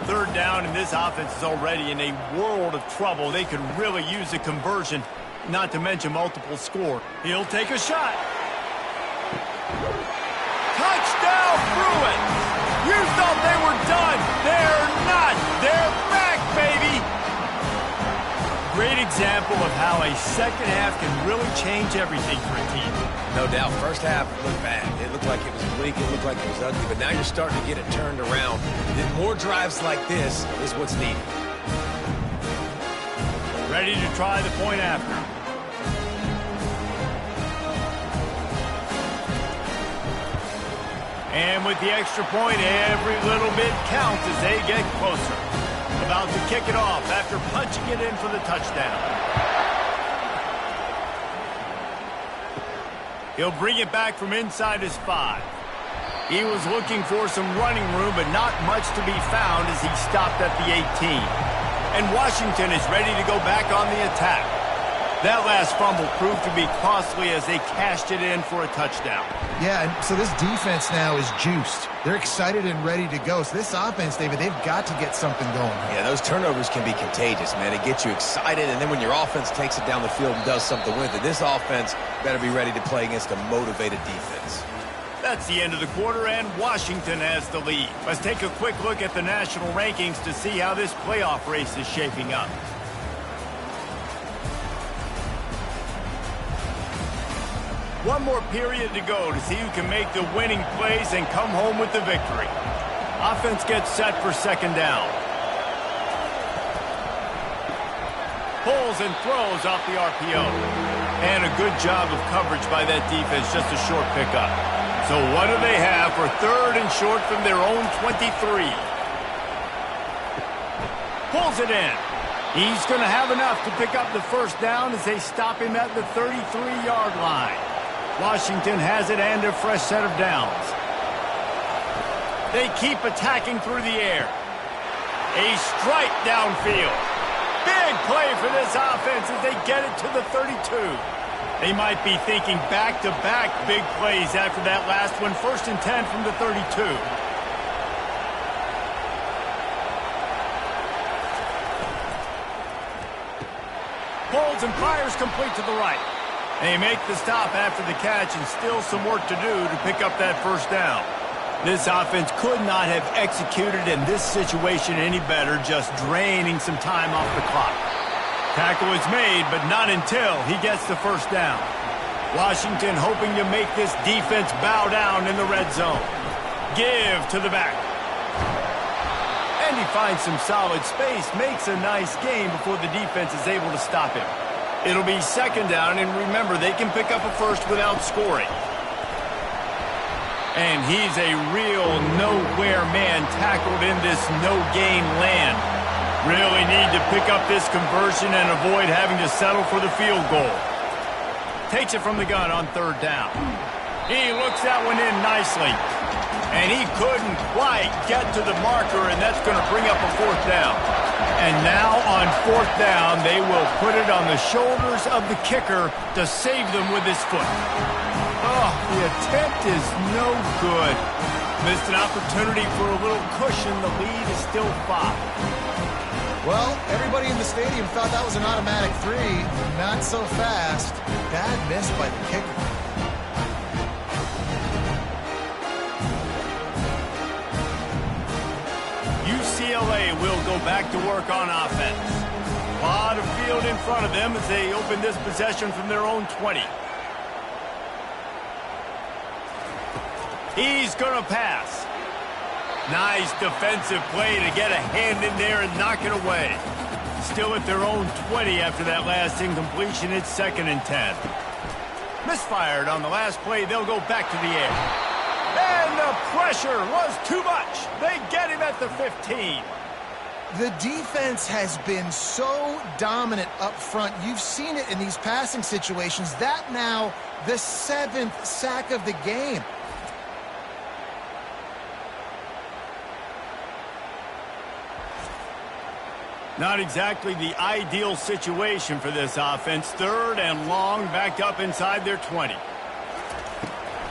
3rd down, and this offense is already in a world of trouble. They could really use a conversion not to mention multiple score. He'll take a shot. Touchdown, Bruins! You thought they were done. They're not. They're back, baby. Great example of how a second half can really change everything for a team. No doubt. First half looked bad. It looked like it was bleak. It looked like it was ugly. But now you're starting to get it turned around. More drives like this is what's needed. Ready to try the point after. And with the extra point, every little bit counts as they get closer. About to kick it off after punching it in for the touchdown. He'll bring it back from inside his 5. He was looking for some running room, but not much to be found as he stopped at the 18. And Washington is ready to go back on the attack. That last fumble proved to be costly as they cashed it in for a touchdown. Yeah, and so this defense now is juiced. They're excited and ready to go. So this offense, David, they've got to get something going. Yeah, those turnovers can be contagious, man. It gets you excited, and then when your offense takes it down the field and does something with it, this offense better be ready to play against a motivated defense. That's the end of the quarter, and Washington has the lead. Let's take a quick look at the national rankings to see how this playoff race is shaping up. One more period to go to see who can make the winning plays and come home with the victory. Offense gets set for second down. Pulls and throws off the RPO. And a good job of coverage by that defense, just a short pickup. So what do they have for third and short from their own 23? Pulls it in. He's going to have enough to pick up the first down as they stop him at the 33-yard line. Washington has it and a fresh set of downs. They keep attacking through the air. A strike downfield. Big play for this offense as they get it to the 32. They might be thinking back-to-back big plays after that last one. 1st and 10 from the 32. Holds and fires complete to the right. They make the stop after the catch and still some work to do to pick up that first down. This offense could not have executed in this situation any better, just draining some time off the clock. Tackle is made, but not until he gets the first down. Washington hoping to make this defense bow down in the red zone. Give to the back. And he finds some solid space, makes a nice gain before the defense is able to stop him. It'll be second down, and remember, they can pick up a first without scoring. And he's a real nowhere man tackled in this no-gain land. Really need to pick up this conversion and avoid having to settle for the field goal. Takes it from the gun on third down. He looks that one in nicely. And he couldn't quite get to the marker, and that's going to bring up a fourth down. And now on fourth down, they will put it on the shoulders of the kicker to save them with his foot. Oh, the attempt is no good. Missed an opportunity for a little cushion. The lead is still 5. Well, everybody in the stadium thought that was an automatic 3. Not so fast. Bad miss by the kicker. UCLA will go back to work on offense. A lot of field in front of them as they open this possession from their own 20. He's going to pass. Nice defensive play to get a hand in there and knock it away. Still at their own 20 after that last incompletion. It's 2nd and 10. Misfired on the last play. They'll go back to the air. And the pressure was too much. They get him at the 15. The defense has been so dominant up front. You've seen it in these passing situations. That now the 7th sack of the game. Not exactly the ideal situation for this offense. 3rd and long, backed up inside their 20.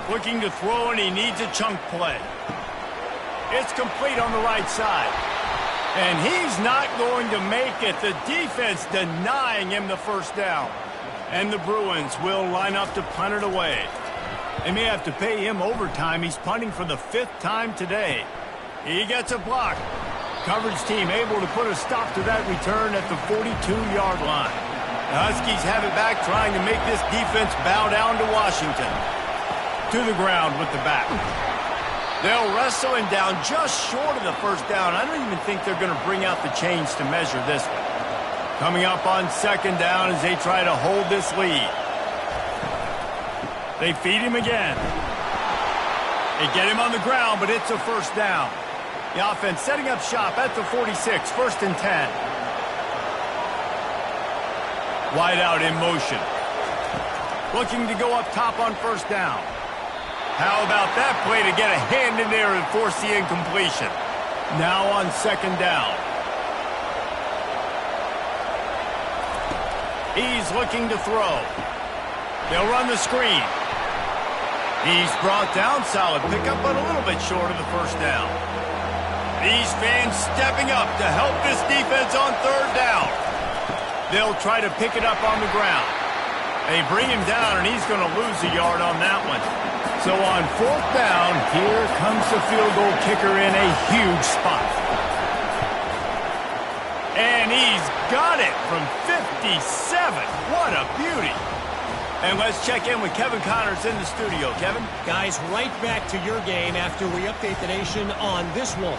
Looking to throw, and he needs a chunk play. It's complete on the right side. And he's not going to make it. The defense denying him the first down. And the Bruins will line up to punt it away. They may have to pay him overtime. He's punting for the 5th time today. He gets a block. Coverage team able to put a stop to that return at the 42-yard line. The Huskies have it back, trying to make this defense bow down to Washington. To the ground with the back. They'll wrestle him down just short of the first down. I don't even think they're going to bring out the chains to measure this one. Coming up on 2nd down as they try to hold this lead. They feed him again. They get him on the ground, but it's a 1st down. The offense setting up shop at the 46, 1st and 10. Wide out in motion. Looking to go up top on 1st down. How about that play to get a hand in there and force the incompletion? Now on 2nd down. He's looking to throw. They'll run the screen. He's brought down, solid pickup, but a little bit short of the 1st down. These fans stepping up to help this defense on 3rd down. They'll try to pick it up on the ground. They bring him down, and he's going to lose a yard on that one. So on 4th down, here comes the field goal kicker in a huge spot. And he's got it from 57. What a beauty. And let's check in with Kevin Connors in the studio. Kevin? Guys, right back to your game after we update the nation on this one.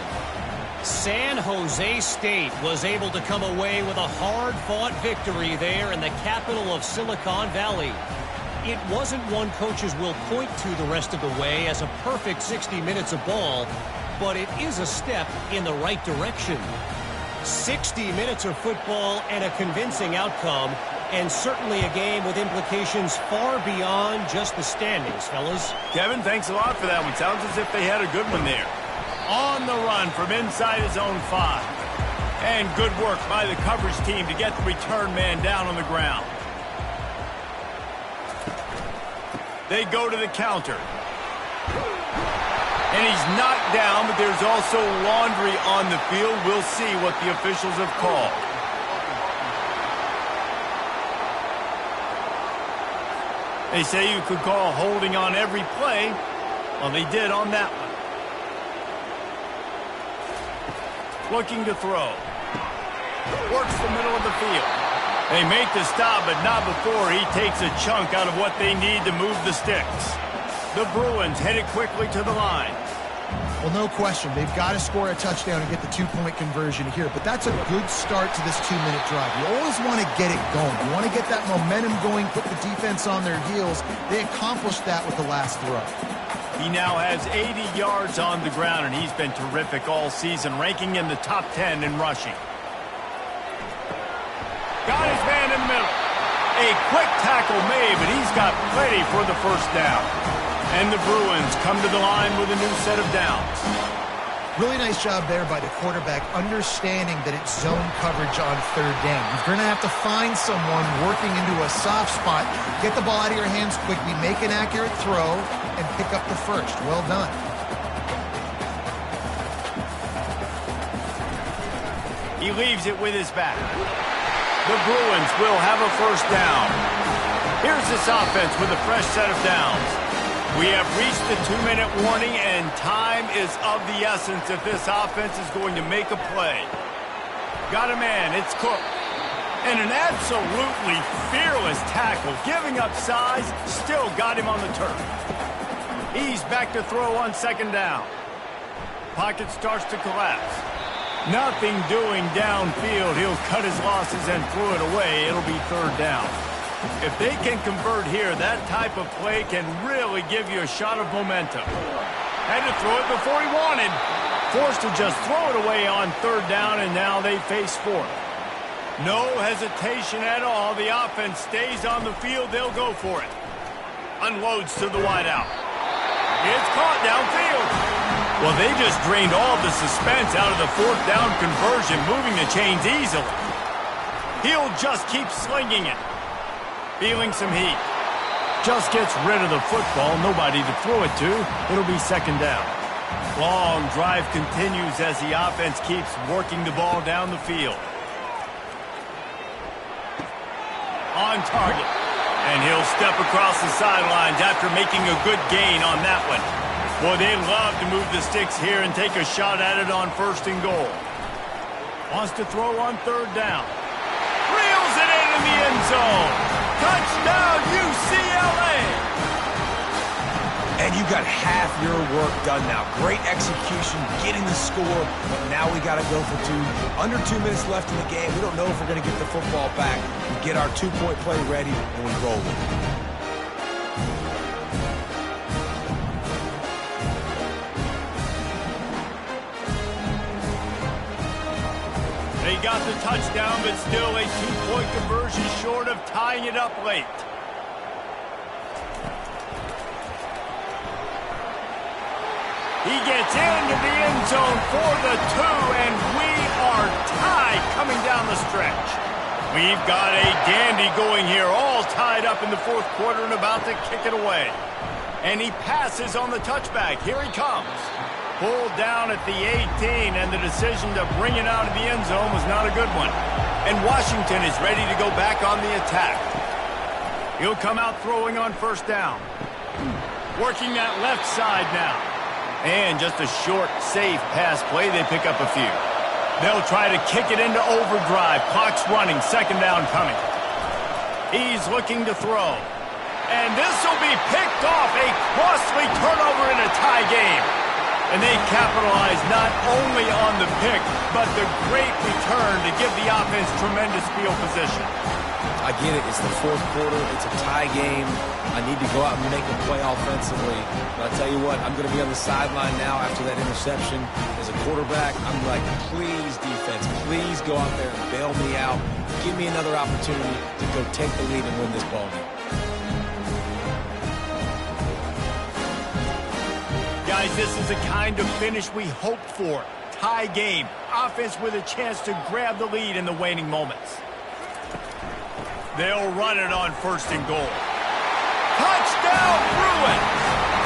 San Jose State was able to come away with a hard-fought victory there in the capital of Silicon Valley. It wasn't one coaches will point to the rest of the way as a perfect 60 minutes of ball, but it is a step in the right direction. 60 minutes of football and a convincing outcome, and certainly a game with implications far beyond just the standings, fellas. Kevin, thanks a lot for that one. Sounds as if they had a good one there. On the run from inside his own 5. And good work by the coverage team to get the return man down on the ground. They go to the counter. And he's knocked down, but there's also laundry on the field. We'll see what the officials have called. They say you could call holding on every play. Well, they did on that one. Looking to throw. Works the middle of the field. They make the stop, but not before he takes a chunk out of what they need to move the sticks. The Bruins headed quickly to the line. Well, no question. They've got to score a touchdown and get the 2-point conversion here. But that's a good start to this 2-minute drive. You always want to get it going. You want to get that momentum going, put the defense on their heels. They accomplished that with the last throw. He now has 80 yards on the ground, and he's been terrific all season, ranking in the top 10 in rushing. Got his man in the middle. A quick tackle made, but he's got plenty for the 1st down. And the Bruins come to the line with a new set of downs. Really nice job there by the quarterback, understanding that it's zone coverage on 3rd down. You're going to have to find someone working into a soft spot, get the ball out of your hands quickly, make an accurate throw, and pick up the 1st. Well done. He leaves it with his back. The Bruins will have a 1st down. Here's this offense with a fresh set of downs. We have reached the 2-minute warning, and time is of the essence if this offense is going to make a play. Got a man, it's Cook. And an absolutely fearless tackle, giving up size, still got him on the turf. He's back to throw on 2nd down. Pocket starts to collapse. Nothing doing downfield. He'll cut his losses and throw it away. It'll be 3rd down. If they can convert here, that type of play can really give you a shot of momentum. Had to throw it before he wanted. Forced to just throw it away on 3rd down, and now they face 4th. No hesitation at all. The offense stays on the field. They'll go for it. Unloads to the wideout. It's caught downfield. Well, they just drained all the suspense out of the 4th down conversion, moving the chains easily. He'll just keep slinging it. Feeling some heat. Just gets rid of the football. Nobody to throw it to. It'll be 2nd down. Long drive continues as the offense keeps working the ball down the field. On target. And he'll step across the sidelines after making a good gain on that one. Boy, they love to move the sticks here and take a shot at it on 1st and goal. Wants to throw on 3rd down. Reels it in the end zone. Touchdown, UCLA! And you got half your work done now. Great execution, getting the score, but now we got to go for 2. Under 2 minutes left in the game. We don't know if we're going to get the football back. We get our 2-point play ready, and we roll it. They got the touchdown, but still a 2-point conversion short of tying it up late. He gets into the end zone for the 2, and we are tied coming down the stretch. We've got a dandy going here, all tied up in the 4th quarter and about to kick it away. And he passes on the touchback. Here he comes. Pulled down at the 18, and the decision to bring it out of the end zone was not a good one. And Washington is ready to go back on the attack. He'll come out throwing on 1st down. Working that left side now. And just a short, safe pass play. They pick up a few. They'll try to kick it into overdrive. Clock's running. 2nd down coming. He's looking to throw. And this will be picked off. A costly turnover in a tie game. And they capitalize not only on the pick, but the great return to give the offense tremendous field position. I get it. It's the 4th quarter. It's a tie game. I need to go out and make a play offensively. But I'll tell you what, I'm going to be on the sideline now after that interception. As a quarterback, I'm like, please, defense, please go out there and bail me out. Give me another opportunity to go take the lead and win this ball game. Guys, this is the kind of finish we hoped for. Tie game. Offense with a chance to grab the lead in the waning moments. They'll run it on 1st and goal. Touchdown, Bruins!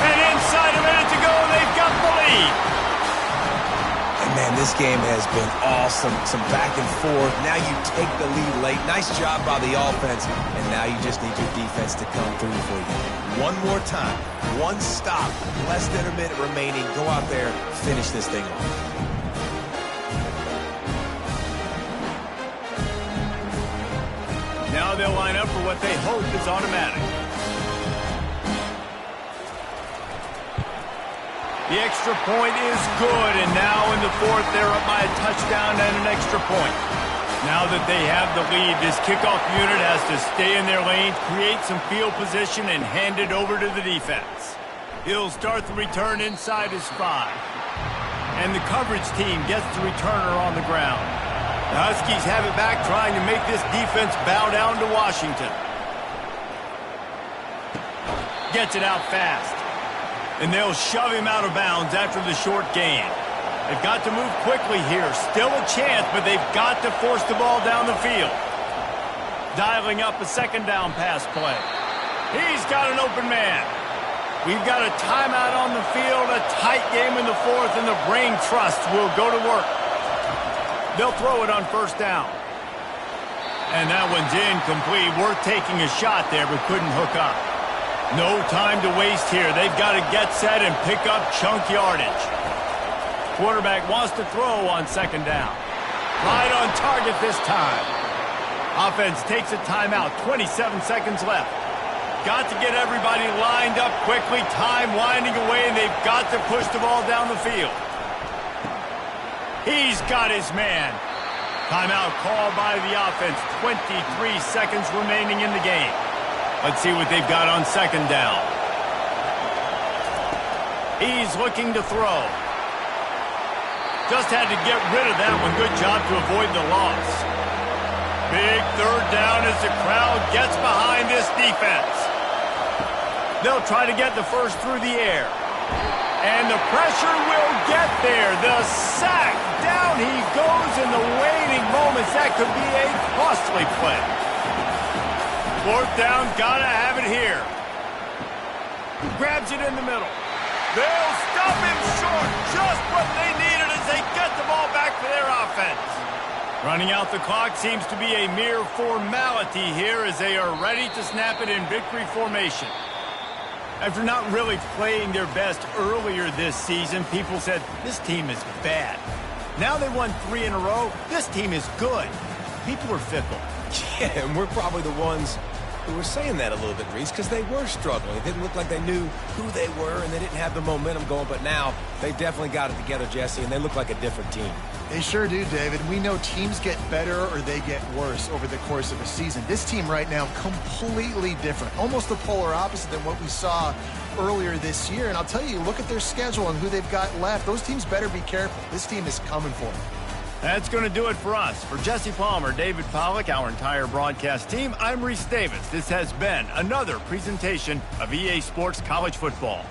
And inside a minute to go, they've got the lead. And man, this game has been awesome. Some back and forth. Now you take the lead late. Nice job by the offense. And now you just need your defense to come through for you. One more time. One stop. Less than a minute remaining. Go out there, finish this thing off. Now they'll line up for what they hope is automatic. The extra point is good, and now in the 4th, they're up by a touchdown and an extra point. Now that they have the lead, this kickoff unit has to stay in their lane, create some field position, and hand it over to the defense. He'll start the return inside his 5. And the coverage team gets the returner on the ground. The Huskies have it back, trying to make this defense bow down to Washington. Gets it out fast. And they'll shove him out of bounds after the short gain. They've got to move quickly here. Still a chance, but they've got to force the ball down the field. Dialing up a 2nd down pass play. He's got an open man. We've got a timeout on the field, a tight game in the 4th, and the brain trust will go to work. They'll throw it on 1st down. And that one's incomplete. Worth taking a shot there, but couldn't hook up. No time to waste here. They've got to get set and pick up chunk yardage. Quarterback wants to throw on 2nd down. Right on target this time. Offense takes a timeout. 27 seconds left. Got to get everybody lined up quickly. Time winding away, and they've got to push the ball down the field. He's got his man. Timeout called by the offense. 23 seconds remaining in the game. Let's see what they've got on 2nd down. He's looking to throw. Just had to get rid of that one. Good job to avoid the loss. Big 3rd down as the crowd gets behind this defense. They'll try to get the first through the air. And the pressure will get there. The sack. Down he goes in the waning moments. That could be a costly play. 4th down, gotta have it here. Grabs it in the middle. They'll stop him short. Just what they needed as they get the ball back for their offense. Running out the clock seems to be a mere formality here as they are ready to snap it in victory formation. After not really playing their best earlier this season, people said, this team is bad. Now they won 3 in a row. This team is good. People are fickle. Yeah, and we're probably the ones who were saying that a little bit, Reese, because they were struggling. It didn't look like they knew who they were, and they didn't have the momentum going. But now they definitely got it together, Jesse, and they look like a different team. They sure do, David. We know teams get better or they get worse over the course of a season. This team right now, completely different. Almost the polar opposite than what we saw earlier this year. And I'll tell you, look at their schedule and who they've got left. Those teams better be careful. This team is coming for them. That's going to do it for us. For Jesse Palmer, David Pollack, our entire broadcast team, I'm Reese Davis. This has been another presentation of EA Sports College Football.